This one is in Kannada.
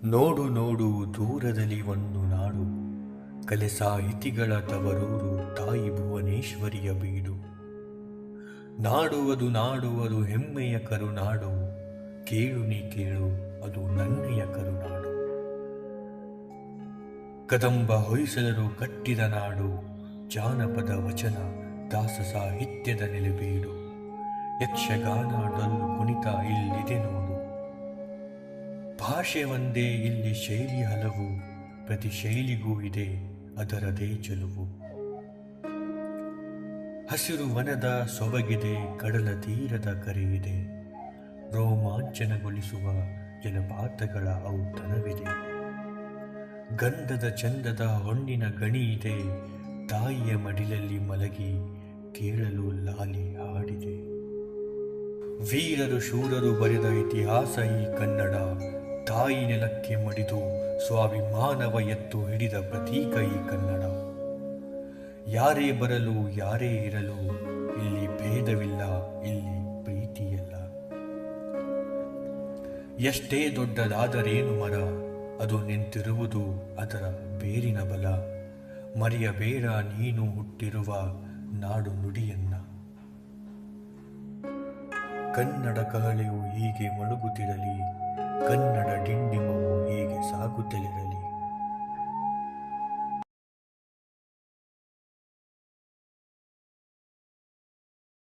ನೋಡು ನೋಡು ದೂರದಲ್ಲಿ ಒಂದು ನಾಡು, ಕಲೆ ಸಾಹಿತಿಗಳ ತವರೂರು, ತಾಯಿ ಭುವನೇಶ್ವರಿಯ ಬೀಡು. ನಾಡುವುದು ಹೆಮ್ಮೆಯ ಕರುನಾಡು, ಕೇಳು ನೀ ಕೇಳು ಅದು ನನ್ನೆಯ ಕರುನಾಡು. ಕದಂಬ ಹೊಯ್ಸಳರು ಕಟ್ಟಿದ ನಾಡು, ಜಾನಪದ ವಚನ ದಾಸ ಸಾಹಿತ್ಯದ ನೆಲೆಬೀಡು. ಯಕ್ಷಗಾನ ಡೊಳ್ಳು ಕುಣಿತ ಇಲ್ಲಿದೆ ನೋಡು. ಭಾಷೆ ಒಂದೇ, ಇಲ್ಲಿ ಶೈಲಿ ಹಲವು, ಪ್ರತಿ ಶೈಲಿಗೂ ಇದೆ ಅದರದೇ ಚೆಲುವು. ಹಸಿರು ವನದ ಸೊಬಗಿದೆ, ಕಡಲ ತೀರದ ಕರೆಯಿದೆ, ರೋಮಾಂಚನಗೊಳಿಸುವ ಜಲಪಾತಗಳ ಔತಣವಿದೆ. ಗಂಧದ ಚಂದದ ಹೊನ್ನಿನ ಗಣಿ ಇದೆ, ತಾಯಿಯ ಮಡಿಲಲ್ಲಿ ಮಲಗಿ ಕೇಳಲು ಲಾಲಿ ಹಾಡಿದೆ. ವೀರರು ಶೂರರು ಬರೆದ ಇತಿಹಾಸ ಈ ಕನ್ನಡ, ತಾಯಿ ನೆಲಕ್ಕೆ ಮಡಿದು ಸ್ವಾಭಿಮಾನವ ಎತ್ತು ಹಿಡಿದ ಪ್ರತೀಕ ಈ ಕನ್ನಡ. ಯಾರೇ ಬರಲು ಯಾರೇ ಇರಲು ಇಲ್ಲಿ ಭೇದವಿಲ್ಲ, ಇಲ್ಲಿ ಪ್ರೀತಿಯಲ್ಲ. ಎಷ್ಟೇ ದೊಡ್ಡದಾದರೇನು ಮರ, ಅದು ನಿಂತಿರುವುದು ಅದರ ಬೇರಿನ ಬಲ. ಮರೆಯಬೇಡ ನೀನು ಹುಟ್ಟಿರುವ ನಾಡು ನುಡಿಯನ್ನ. ಕನ್ನಡ ಕಹಳೆಯು ಹೀಗೆ ಮೊಳಗುತ್ತಿರಲಿ, ಕನ್ನಡ ಡಿಂಡಿಮವು ಹೀಗೆ ಸಾಗುತ್ತಲಿರಲಿ.